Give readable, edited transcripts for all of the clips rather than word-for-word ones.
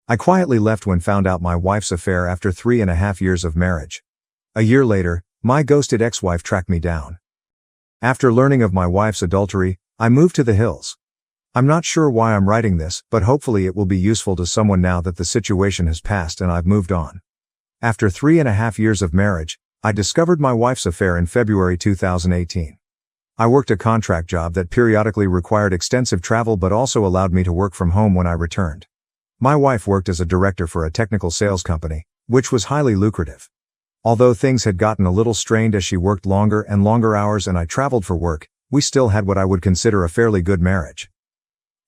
I quietly left when found out my wife's affair after 3.5 years of marriage. A year later, my ghosted ex-wife tracked me down. After learning of my wife's adultery, I moved to the hills. I'm not sure why I'm writing this, but hopefully it will be useful to someone now that the situation has passed and I've moved on. After 3.5 years of marriage, I discovered my wife's affair in February 2018. I worked a contract job that periodically required extensive travel but also allowed me to work from home when I returned. My wife worked as a director for a technical sales company, which was highly lucrative. Although things had gotten a little strained as she worked longer and longer hours and I traveled for work, we still had what I would consider a fairly good marriage.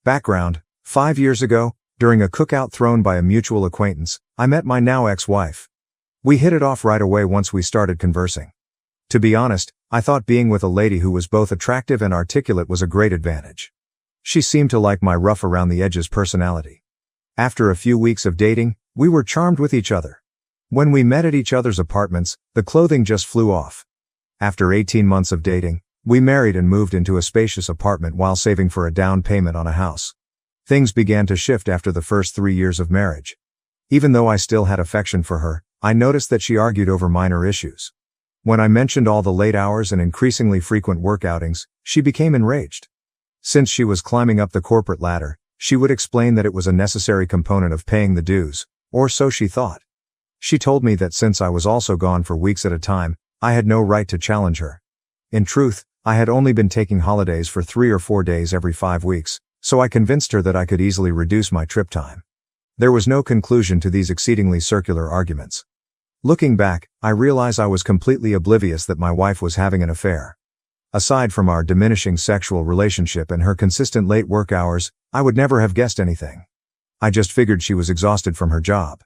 Background: 5 years ago, during a cookout thrown by a mutual acquaintance, I met my now ex-wife. We hit it off right away once we started conversing. To be honest, I thought being with a lady who was both attractive and articulate was a great advantage. She seemed to like my rough around the edges personality. After a few weeks of dating, we were charmed with each other. When we met at each other's apartments, the clothing just flew off. After 18 months of dating, we married and moved into a spacious apartment while saving for a down payment on a house. Things began to shift after the first 3 years of marriage. Even though I still had affection for her, I noticed that she argued over minor issues. When I mentioned all the late hours and increasingly frequent work outings, she became enraged. Since she was climbing up the corporate ladder, she would explain that it was a necessary component of paying the dues, or so she thought. She told me that since I was also gone for weeks at a time, I had no right to challenge her. In truth, I had only been taking holidays for 3 or 4 days every 5 weeks, so I convinced her that I could easily reduce my trip time. There was no conclusion to these exceedingly circular arguments. Looking back, I realize I was completely oblivious that my wife was having an affair. Aside from our diminishing sexual relationship and her consistent late work hours, I would never have guessed anything. I just figured she was exhausted from her job.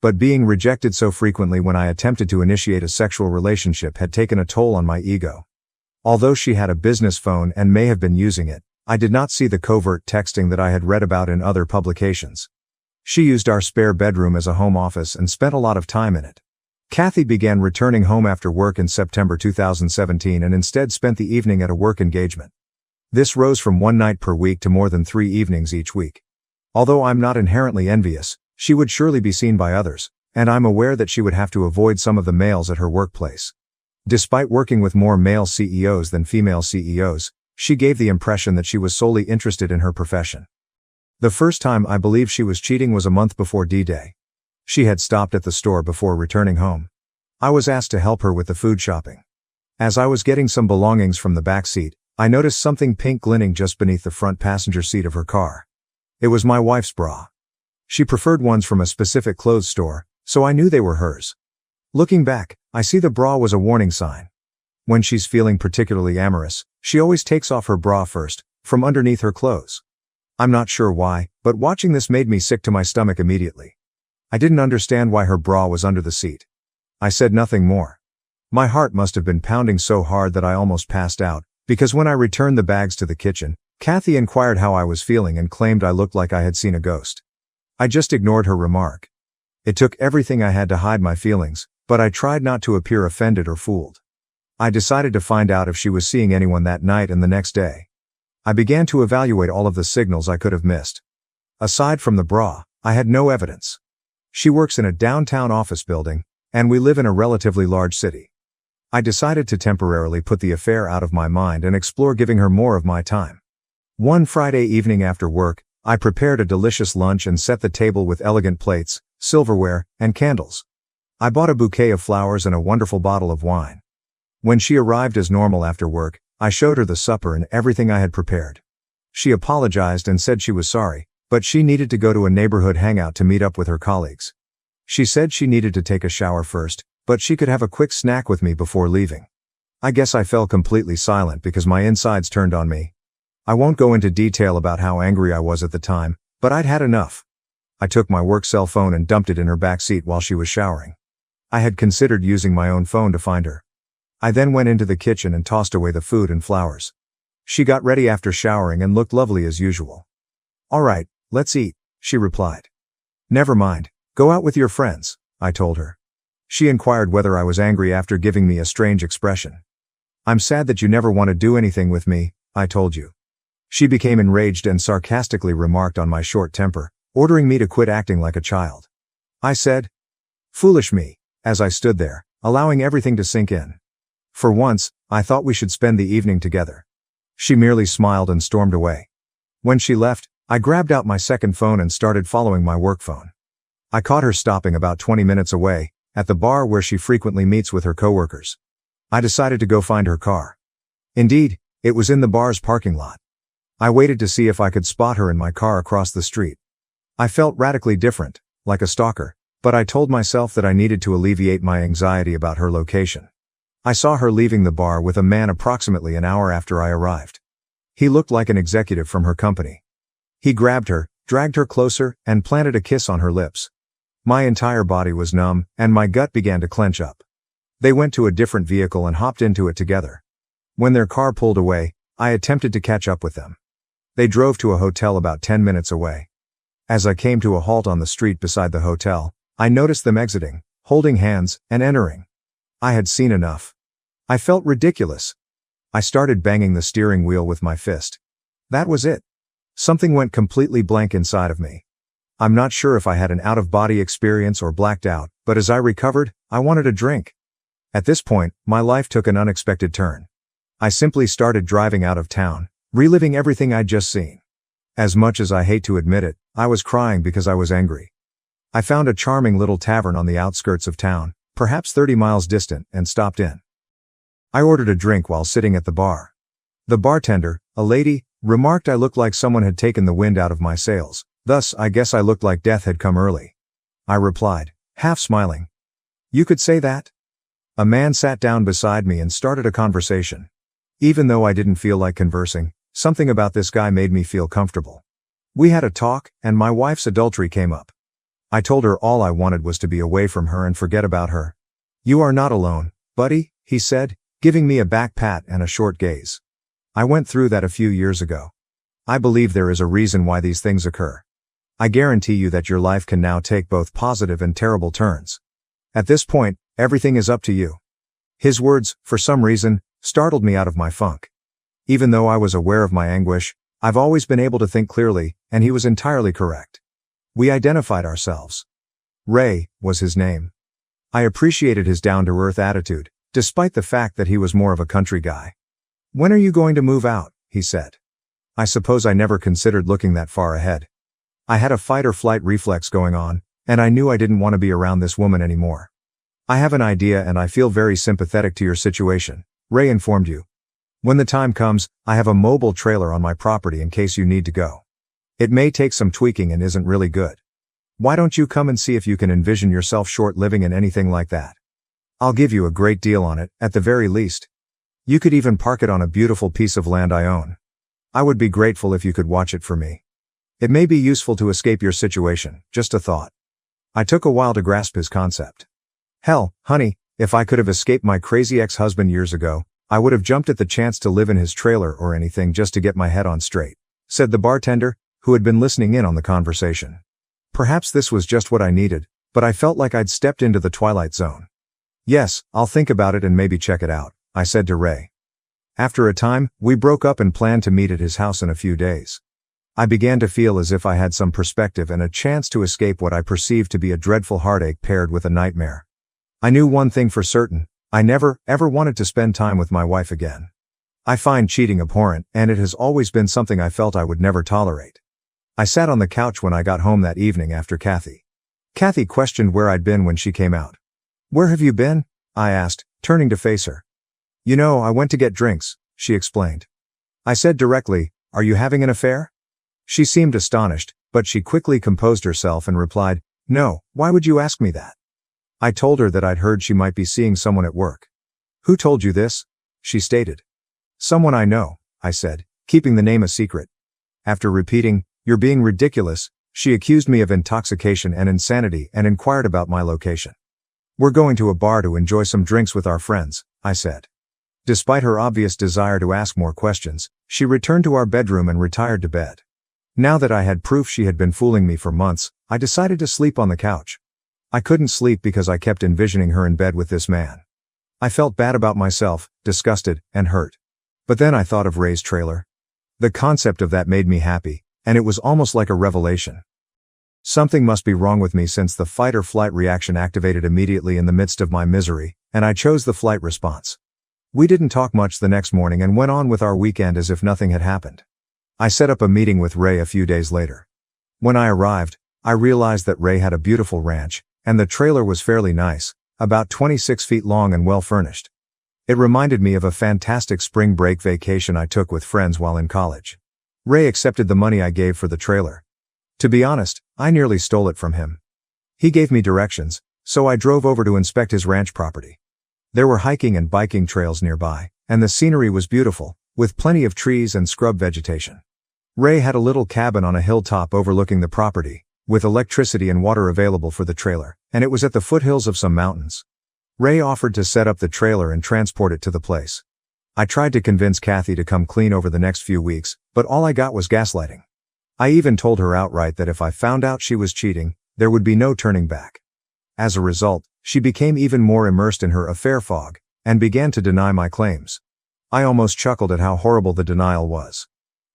But being rejected so frequently when I attempted to initiate a sexual relationship had taken a toll on my ego. Although she had a business phone and may have been using it, I did not see the covert texting that I had read about in other publications. She used our spare bedroom as a home office and spent a lot of time in it. Kathy began returning home after work in September 2017 and instead spent the evening at a work engagement. This rose from 1 night per week to more than 3 evenings each week. Although I'm not inherently envious, she would surely be seen by others, and I'm aware that she would have to avoid some of the males at her workplace. Despite working with more male CEOs than female CEOs, she gave the impression that she was solely interested in her profession. The first time I believe she was cheating was a month before D-Day. She had stopped at the store before returning home. I was asked to help her with the food shopping. As I was getting some belongings from the back seat, I noticed something pink glinting just beneath the front passenger seat of her car. It was my wife's bra. She preferred ones from a specific clothes store, so I knew they were hers. Looking back, I see the bra was a warning sign. When she's feeling particularly amorous, she always takes off her bra first, from underneath her clothes. I'm not sure why, but watching this made me sick to my stomach immediately. I didn't understand why her bra was under the seat. I said nothing more. My heart must have been pounding so hard that I almost passed out, because when I returned the bags to the kitchen, Kathy inquired how I was feeling and claimed I looked like I had seen a ghost. I just ignored her remark. It took everything I had to hide my feelings, but I tried not to appear offended or fooled. I decided to find out if she was seeing anyone that night and the next day. I began to evaluate all of the signals I could have missed. Aside from the bra, I had no evidence. She works in a downtown office building, and we live in a relatively large city. I decided to temporarily put the affair out of my mind and explore giving her more of my time. One Friday evening after work, I prepared a delicious lunch and set the table with elegant plates, silverware, and candles. I bought a bouquet of flowers and a wonderful bottle of wine. When she arrived as normal after work, I showed her the supper and everything I had prepared. She apologized and said she was sorry, but she needed to go to a neighborhood hangout to meet up with her colleagues. She said she needed to take a shower first, but she could have a quick snack with me before leaving. I guess I fell completely silent because my insides turned on me. I won't go into detail about how angry I was at the time, but I'd had enough. I took my work cell phone and dumped it in her back seat while she was showering. I had considered using my own phone to find her. I then went into the kitchen and tossed away the food and flowers. She got ready after showering and looked lovely as usual. "All right, let's eat," she replied. "Never mind, go out with your friends," I told her. She inquired whether I was angry after giving me a strange expression. "I'm sad that you never want to do anything with me," I told you. She became enraged and sarcastically remarked on my short temper, ordering me to quit acting like a child. I said, "Foolish me," as I stood there, allowing everything to sink in. For once, I thought we should spend the evening together. She merely smiled and stormed away. When she left, I grabbed out my second phone and started following my work phone. I caught her stopping about 20 minutes away, at the bar where she frequently meets with her coworkers. I decided to go find her car. Indeed, it was in the bar's parking lot. I waited to see if I could spot her in my car across the street. I felt radically different, like a stalker, but I told myself that I needed to alleviate my anxiety about her location. I saw her leaving the bar with a man approximately an hour after I arrived. He looked like an executive from her company. He grabbed her, dragged her closer, and planted a kiss on her lips. My entire body was numb, and my gut began to clench up. They went to a different vehicle and hopped into it together. When their car pulled away, I attempted to catch up with them. They drove to a hotel about 10 minutes away. As I came to a halt on the street beside the hotel, I noticed them exiting, holding hands, and entering. I had seen enough. I felt ridiculous. I started banging the steering wheel with my fist. That was it. Something went completely blank inside of me. I'm not sure if I had an out-of-body experience or blacked out, but as I recovered, I wanted a drink. At this point, my life took an unexpected turn. I simply started driving out of town, reliving everything I'd just seen. As much as I hate to admit it, I was crying because I was angry. I found a charming little tavern on the outskirts of town, perhaps 30 miles distant, and stopped in. I ordered a drink while sitting at the bar. The bartender, a lady, remarked I looked like someone had taken the wind out of my sails, thus I guess I looked like death had come early. I replied, half smiling. "You could say that?" A man sat down beside me and started a conversation. Even though I didn't feel like conversing, something about this guy made me feel comfortable. We had a talk, and my wife's adultery came up. I told her all I wanted was to be away from her and forget about her. "You are not alone, buddy," he said, giving me a back pat and a short gaze. "I went through that a few years ago. I believe there is a reason why these things occur. I guarantee you that your life can now take both positive and terrible turns. At this point, everything is up to you." His words, for some reason, startled me out of my funk. Even though I was aware of my anguish, I've always been able to think clearly, and he was entirely correct. We identified ourselves. Ray was his name. I appreciated his down-to-earth attitude, despite the fact that he was more of a country guy. "When are you going to move out?" he said. I suppose I never considered looking that far ahead. I had a fight-or-flight reflex going on, and I knew I didn't want to be around this woman anymore. "I have an idea and I feel very sympathetic to your situation," Ray informed you. "When the time comes, I have a mobile trailer on my property in case you need to go. It may take some tweaking and isn't really good. Why don't you come and see if you can envision yourself short-living in anything like that? I'll give you a great deal on it, at the very least. You could even park it on a beautiful piece of land I own. I would be grateful if you could watch it for me. It may be useful to escape your situation, just a thought." I took a while to grasp his concept. "Hell, honey, if I could have escaped my crazy ex-husband years ago, I would have jumped at the chance to live in his trailer or anything just to get my head on straight," said the bartender, who had been listening in on the conversation. Perhaps this was just what I needed, but I felt like I'd stepped into the twilight zone. "Yes, I'll think about it and maybe check it out," I said to Ray. After a time, we broke up and planned to meet at his house in a few days. I began to feel as if I had some perspective and a chance to escape what I perceived to be a dreadful heartache paired with a nightmare. I knew one thing for certain: I never, ever wanted to spend time with my wife again. I find cheating abhorrent, and it has always been something I felt I would never tolerate. I sat on the couch when I got home that evening after Kathy. Kathy questioned where I'd been when she came out. "Where have you been?" I asked, turning to face her. "You know, I went to get drinks," she explained. I said directly, "Are you having an affair?" She seemed astonished, but she quickly composed herself and replied, "No, why would you ask me that?" I told her that I'd heard she might be seeing someone at work. "Who told you this?" she stated. "Someone I know," I said, keeping the name a secret. After repeating, "You're being ridiculous," she accused me of intoxication and insanity and inquired about my location. "We're going to a bar to enjoy some drinks with our friends," I said. Despite her obvious desire to ask more questions, she returned to our bedroom and retired to bed. Now that I had proof she had been fooling me for months, I decided to sleep on the couch. I couldn't sleep because I kept envisioning her in bed with this man. I felt bad about myself, disgusted, and hurt. But then I thought of Ray's trailer. The concept of that made me happy, and it was almost like a revelation. Something must be wrong with me since the fight or flight reaction activated immediately in the midst of my misery, and I chose the flight response. We didn't talk much the next morning and went on with our weekend as if nothing had happened. I set up a meeting with Ray a few days later. When I arrived, I realized that Ray had a beautiful ranch, and the trailer was fairly nice, about 26 feet long and well furnished. It reminded me of a fantastic spring break vacation I took with friends while in college. Ray accepted the money I gave for the trailer. To be honest, I nearly stole it from him. He gave me directions, so I drove over to inspect his ranch property. There were hiking and biking trails nearby, and the scenery was beautiful, with plenty of trees and scrub vegetation. Ray had a little cabin on a hilltop overlooking the property, with electricity and water available for the trailer, and it was at the foothills of some mountains. Ray offered to set up the trailer and transport it to the place. I tried to convince Kathy to come clean over the next few weeks, but all I got was gaslighting. I even told her outright that if I found out she was cheating, there would be no turning back. As a result, she became even more immersed in her affair fog, and began to deny my claims. I almost chuckled at how horrible the denial was.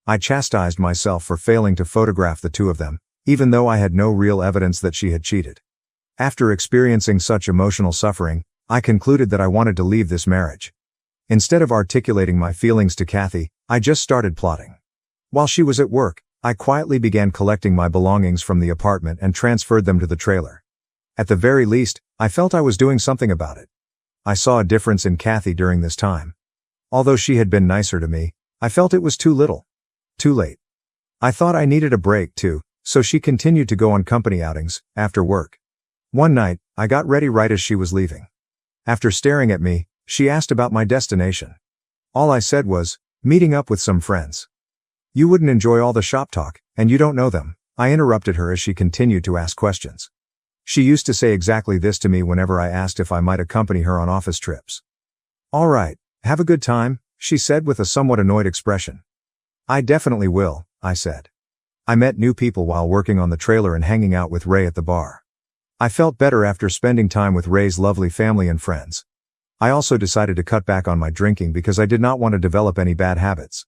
I chastised myself for failing to photograph the two of them, even though I had no real evidence that she had cheated. After experiencing such emotional suffering, I concluded that I wanted to leave this marriage. Instead of articulating my feelings to Kathy, I just started plotting. While she was at work, I quietly began collecting my belongings from the apartment and transferred them to the trailer. At the very least, I felt I was doing something about it. I saw a difference in Kathy during this time. Although she had been nicer to me, I felt it was too little. Too late. I thought I needed a break too, so she continued to go on company outings, after work. One night, I got ready right as she was leaving. After staring at me, she asked about my destination. All I said was, meeting up with some friends. You wouldn't enjoy all the shop talk, and you don't know them, I interrupted her as she continued to ask questions. She used to say exactly this to me whenever I asked if I might accompany her on office trips. All right, have a good time, she said with a somewhat annoyed expression. I definitely will, I said. I met new people while working on the trailer and hanging out with Ray at the bar. I felt better after spending time with Ray's lovely family and friends. I also decided to cut back on my drinking because I did not want to develop any bad habits.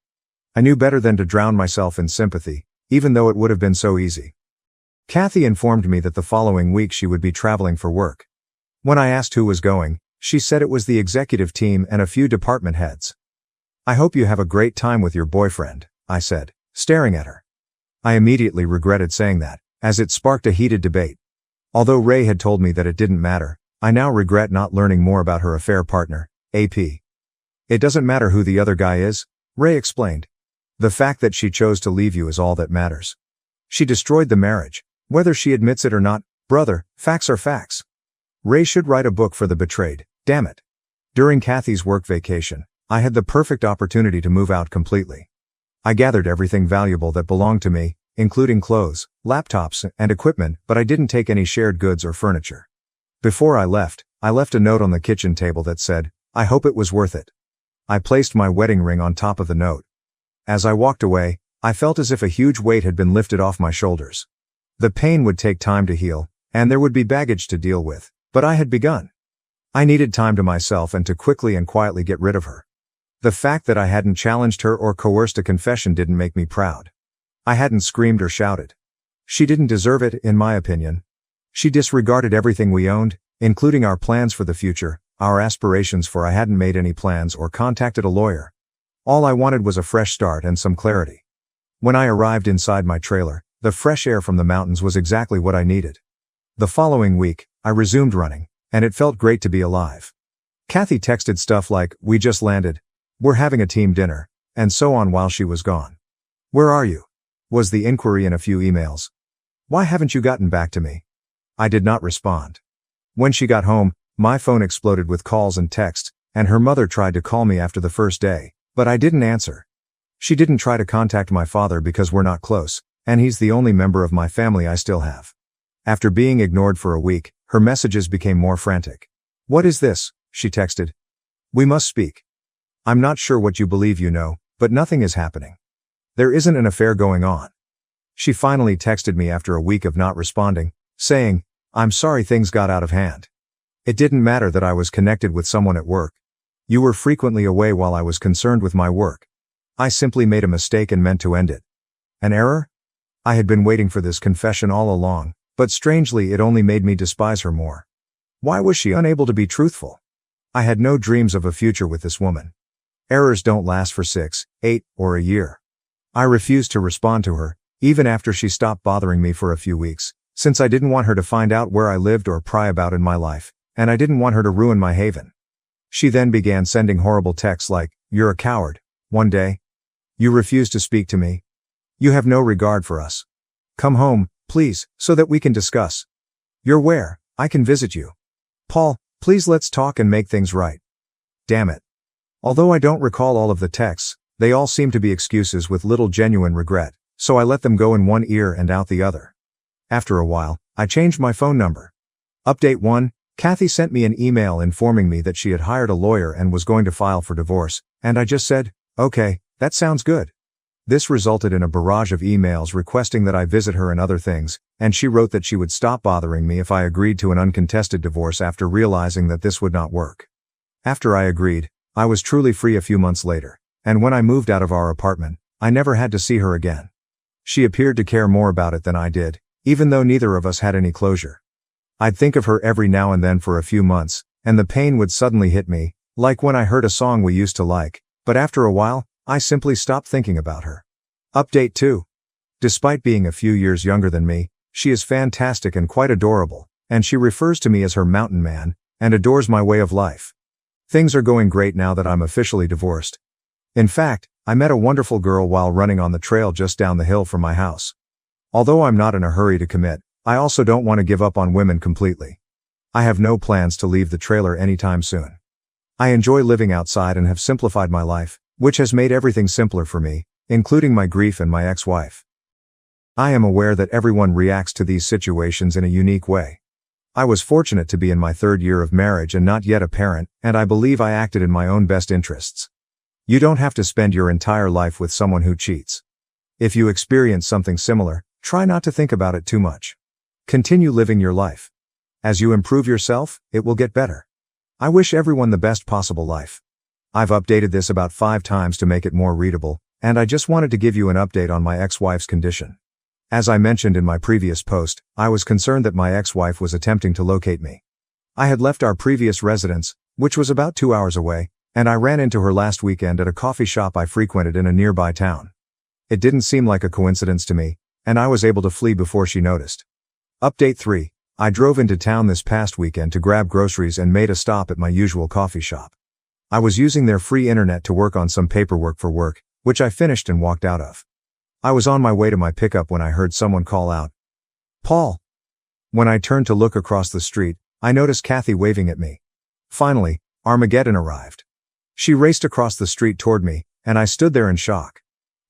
I knew better than to drown myself in sympathy, even though it would have been so easy. Kathy informed me that the following week she would be traveling for work. When I asked who was going, she said it was the executive team and a few department heads. I hope you have a great time with your boyfriend, I said, staring at her. I immediately regretted saying that, as it sparked a heated debate. Although Ray had told me that it didn't matter, I now regret not learning more about her affair partner, AP. It doesn't matter who the other guy is, Ray explained. The fact that she chose to leave you is all that matters. She destroyed the marriage. Whether she admits it or not, brother, facts are facts. Ray should write a book for the betrayed, damn it. During Kathy's work vacation, I had the perfect opportunity to move out completely. I gathered everything valuable that belonged to me, including clothes, laptops, and equipment, but I didn't take any shared goods or furniture. Before I left a note on the kitchen table that said, I hope it was worth it. I placed my wedding ring on top of the note. As I walked away, I felt as if a huge weight had been lifted off my shoulders. The pain would take time to heal, and there would be baggage to deal with, but I had begun. I needed time to myself and to quickly and quietly get rid of her. The fact that I hadn't challenged her or coerced a confession didn't make me proud. I hadn't screamed or shouted. She didn't deserve it, in my opinion. She disregarded everything we owned, including our plans for the future, our aspirations, for I hadn't made any plans or contacted a lawyer. All I wanted was a fresh start and some clarity. When I arrived inside my trailer, the fresh air from the mountains was exactly what I needed. The following week, I resumed running, and it felt great to be alive. Kathy texted stuff like, we just landed, we're having a team dinner, and so on while she was gone. Where are you? Was the inquiry in a few emails. Why haven't you gotten back to me? I did not respond. When she got home, my phone exploded with calls and texts, and her mother tried to call me after the first day, but I didn't answer. She didn't try to contact my father because we're not close, and he's the only member of my family I still have. After being ignored for a week, her messages became more frantic. What is this? She texted. We must speak. I'm not sure what you believe you know, but nothing is happening. There isn't an affair going on. She finally texted me after a week of not responding, saying, I'm sorry things got out of hand. It didn't matter that I was connected with someone at work. You were frequently away while I was concerned with my work. I simply made a mistake and meant to end it. An error? I had been waiting for this confession all along, but strangely it only made me despise her more. Why was she unable to be truthful? I had no dreams of a future with this woman. Errors don't last for 6, 8, or a year. I refused to respond to her, even after she stopped bothering me for a few weeks, since I didn't want her to find out where I lived or pry about in my life, and I didn't want her to ruin my haven. She then began sending horrible texts like, "You're a coward," one day. "You refuse to speak to me. You have no regard for us. Come home, please, so that we can discuss. You're where I can visit you. Paul, please let's talk and make things right." Damn it. Although I don't recall all of the texts, they all seem to be excuses with little genuine regret, so I let them go in one ear and out the other. After a while, I changed my phone number. Update 1, Kathy sent me an email informing me that she had hired a lawyer and was going to file for divorce, and I just said, "Okay, that sounds good." This resulted in a barrage of emails requesting that I visit her and other things, and she wrote that she would stop bothering me if I agreed to an uncontested divorce after realizing that this would not work. After I agreed, I was truly free a few months later, and when I moved out of our apartment, I never had to see her again. She appeared to care more about it than I did, even though neither of us had any closure. I'd think of her every now and then for a few months, and the pain would suddenly hit me, like when I heard a song we used to like, but after a while, I simply stopped thinking about her. Update 2. Despite being a few years younger than me, she is fantastic and quite adorable, and she refers to me as her mountain man, and adores my way of life. Things are going great now that I'm officially divorced. In fact, I met a wonderful girl while running on the trail just down the hill from my house. Although I'm not in a hurry to commit, I also don't want to give up on women completely. I have no plans to leave the trailer anytime soon. I enjoy living outside and have simplified my life, which has made everything simpler for me, including my grief and my ex-wife. I am aware that everyone reacts to these situations in a unique way. I was fortunate to be in my 3rd year of marriage and not yet a parent, and I believe I acted in my own best interests. You don't have to spend your entire life with someone who cheats. If you experience something similar, try not to think about it too much. Continue living your life. As you improve yourself, it will get better. I wish everyone the best possible life. I've updated this about 5 times to make it more readable, and I just wanted to give you an update on my ex-wife's condition. As I mentioned in my previous post, I was concerned that my ex-wife was attempting to locate me. I had left our previous residence, which was about 2 hours away, and I ran into her last weekend at a coffee shop I frequented in a nearby town. It didn't seem like a coincidence to me, and I was able to flee before she noticed. Update 3. I drove into town this past weekend to grab groceries and made a stop at my usual coffee shop. I was using their free internet to work on some paperwork for work, which I finished and walked out of. I was on my way to my pickup when I heard someone call out, "Paul." When I turned to look across the street, I noticed Kathy waving at me. Finally, Armageddon arrived. She raced across the street toward me, and I stood there in shock.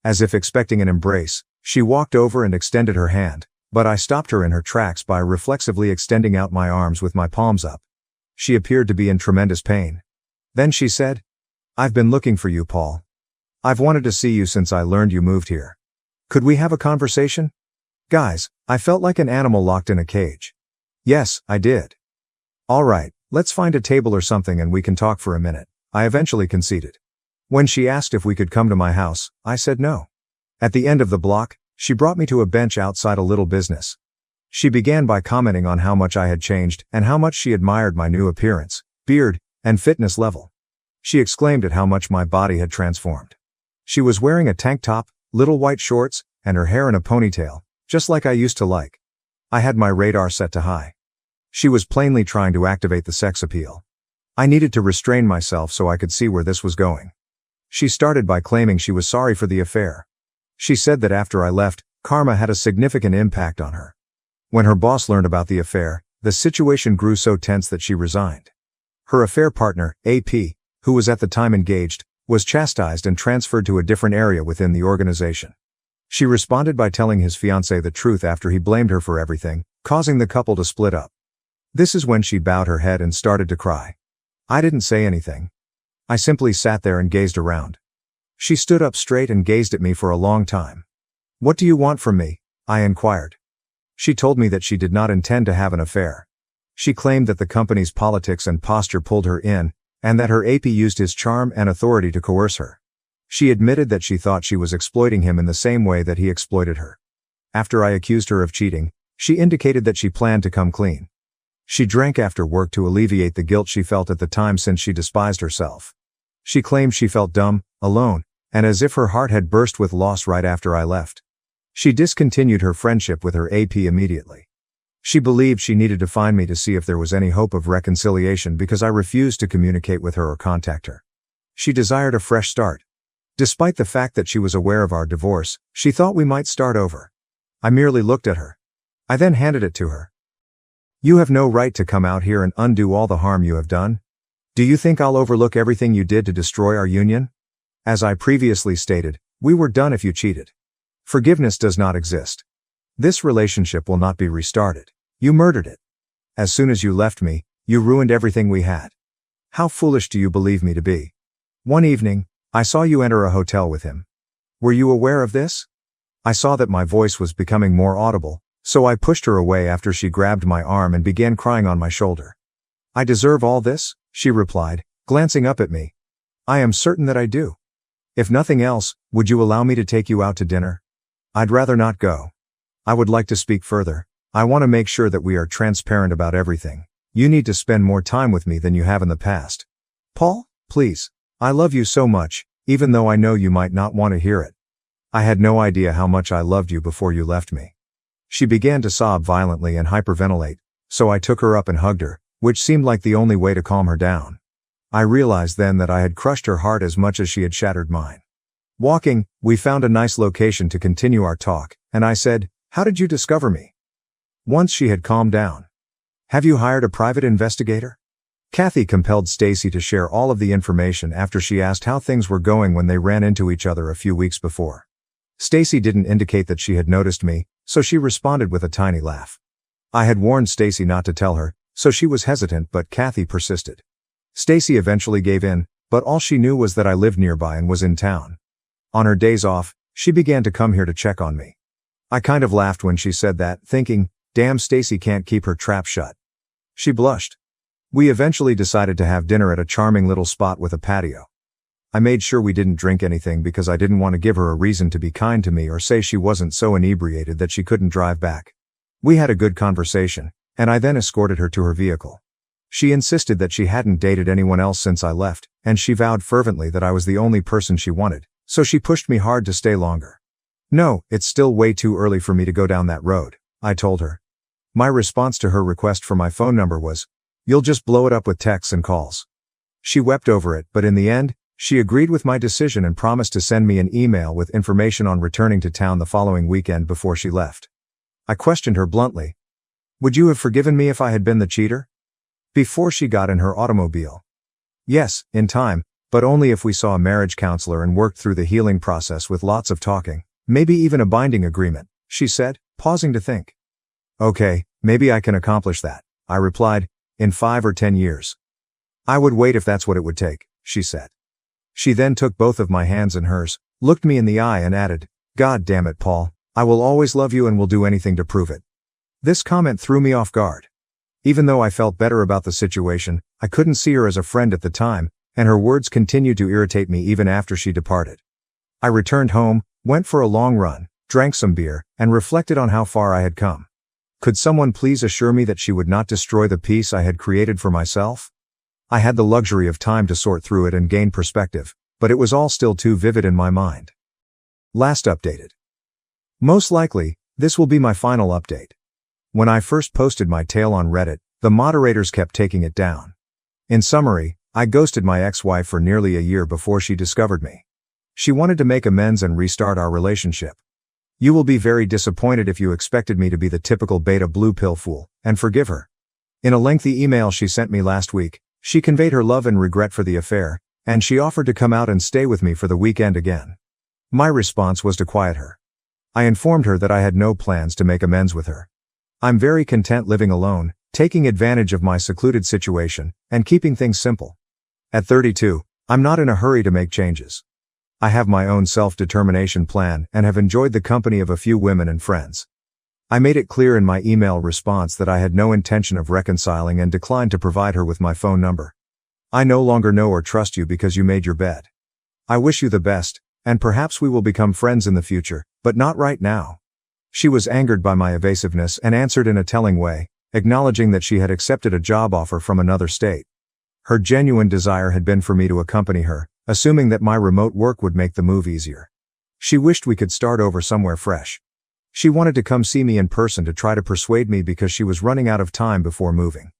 As if expecting an embrace, she walked over and extended her hand, but I stopped her in her tracks by reflexively extending out my arms with my palms up. She appeared to be in tremendous pain. Then she said, "I've been looking for you, Paul. I've wanted to see you since I learned you moved here. Could we have a conversation?" Guys, I felt like an animal locked in a cage. Yes, I did. "All right, let's find a table or something and we can talk for a minute," I eventually conceded. When she asked if we could come to my house, I said no. At the end of the block, she brought me to a bench outside a little business. She began by commenting on how much I had changed and how much she admired my new appearance, beard, and fitness level. She exclaimed at how much my body had transformed. She was wearing a tank top, little white shorts, and her hair in a ponytail, just like I used to like. I had my radar set to high. She was plainly trying to activate the sex appeal. I needed to restrain myself so I could see where this was going. She started by claiming she was sorry for the affair. She said that after I left, karma had a significant impact on her. When her boss learned about the affair, the situation grew so tense that she resigned. Her affair partner, AP, who was at the time engaged, was chastised and transferred to a different area within the organization. She responded by telling his fiancé the truth after he blamed her for everything, causing the couple to split up. This is when she bowed her head and started to cry. I didn't say anything. I simply sat there and gazed around. She stood up straight and gazed at me for a long time. "What do you want from me?" I inquired. She told me that she did not intend to have an affair. She claimed that the company's politics and posture pulled her in, and that her AP used his charm and authority to coerce her. She admitted that she thought she was exploiting him in the same way that he exploited her. After I accused her of cheating, she indicated that she planned to come clean. She drank after work to alleviate the guilt she felt at the time since she despised herself. She claimed she felt dumb, alone, and as if her heart had burst with loss right after I left. She discontinued her friendship with her AP immediately. She believed she needed to find me to see if there was any hope of reconciliation because I refused to communicate with her or contact her. She desired a fresh start. Despite the fact that she was aware of our divorce, she thought we might start over. I merely looked at her. I then handed it to her. You have no right to come out here and undo all the harm you have done. Do you think I'll overlook everything you did to destroy our union? As I previously stated, we were done if you cheated. Forgiveness does not exist. This relationship will not be restarted. You murdered it. As soon as you left me, you ruined everything we had. How foolish do you believe me to be? One evening, I saw you enter a hotel with him. Were you aware of this? I saw that my voice was becoming more audible, so I pushed her away after she grabbed my arm and began crying on my shoulder. I deserve all this, she replied, glancing up at me. I am certain that I do. If nothing else, would you allow me to take you out to dinner? I'd rather not go. I would like to speak further. I want to make sure that we are transparent about everything. You need to spend more time with me than you have in the past. Paul, please. I love you so much, even though I know you might not want to hear it. I had no idea how much I loved you before you left me. She began to sob violently and hyperventilate, so I took her up and hugged her, which seemed like the only way to calm her down. I realized then that I had crushed her heart as much as she had shattered mine. Walking, we found a nice location to continue our talk, and I said, "How did you discover me?" Once she had calmed down. "Have you hired a private investigator?" Kathy compelled Stacy to share all of the information after she asked how things were going when they ran into each other a few weeks before. Stacy didn't indicate that she had noticed me, so she responded with a tiny laugh. I had warned Stacy not to tell her, so she was hesitant, but Kathy persisted. Stacy eventually gave in, but all she knew was that I lived nearby and was in town. On her days off, she began to come here to check on me. I kind of laughed when she said that, thinking, damn, Stacy can't keep her trap shut. She blushed. We eventually decided to have dinner at a charming little spot with a patio. I made sure we didn't drink anything because I didn't want to give her a reason to be kind to me or say she wasn't so inebriated that she couldn't drive back. We had a good conversation, and I then escorted her to her vehicle. She insisted that she hadn't dated anyone else since I left, and she vowed fervently that I was the only person she wanted, so she pushed me hard to stay longer. No, it's still way too early for me to go down that road, I told her. My response to her request for my phone number was, "You'll just blow it up with texts and calls." She wept over it, but in the end, she agreed with my decision and promised to send me an email with information on returning to town the following weekend before she left. I questioned her bluntly. "Would you have forgiven me if I had been the cheater?" Before she got in her automobile. "Yes, in time, but only if we saw a marriage counselor and worked through the healing process with lots of talking, maybe even a binding agreement," she said, pausing to think. "Okay, maybe I can accomplish that," I replied, "in 5 or 10 years. I would wait if that's what it would take," she said. She then took both of my hands in hers, looked me in the eye and added, "God damn it, Paul, I will always love you and will do anything to prove it." This comment threw me off guard. Even though I felt better about the situation, I couldn't see her as a friend at the time, and her words continued to irritate me even after she departed. I returned home, went for a long run, drank some beer, and reflected on how far I had come. Could someone please assure me that she would not destroy the peace I had created for myself? I had the luxury of time to sort through it and gain perspective, but it was all still too vivid in my mind. Last updated. Most likely, this will be my final update. When I first posted my tale on Reddit, the moderators kept taking it down. In summary, I ghosted my ex-wife for nearly a year before she discovered me. She wanted to make amends and restart our relationship. You will be very disappointed if you expected me to be the typical beta blue pill fool and forgive her. In a lengthy email she sent me last week, she conveyed her love and regret for the affair, and she offered to come out and stay with me for the weekend again. My response was to quiet her. I informed her that I had no plans to make amends with her. I'm very content living alone, taking advantage of my secluded situation, and keeping things simple. At 32, I'm not in a hurry to make changes. I have my own self-determination plan and have enjoyed the company of a few women and friends. I made it clear in my email response that I had no intention of reconciling and declined to provide her with my phone number. I no longer know or trust you because you made your bed. I wish you the best, and perhaps we will become friends in the future, but not right now. She was angered by my evasiveness and answered in a telling way, acknowledging that she had accepted a job offer from another state. Her genuine desire had been for me to accompany her, assuming that my remote work would make the move easier. She wished we could start over somewhere fresh. She wanted to come see me in person to try to persuade me because she was running out of time before moving.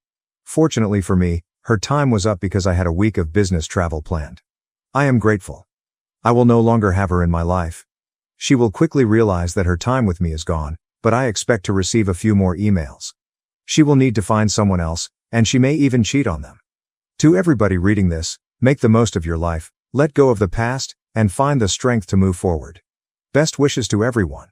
Fortunately for me, her time was up because I had a week of business travel planned. I am grateful. I will no longer have her in my life. She will quickly realize that her time with me is gone, but I expect to receive a few more emails. She will need to find someone else, and she may even cheat on them. To everybody reading this, make the most of your life, let go of the past, and find the strength to move forward. Best wishes to everyone.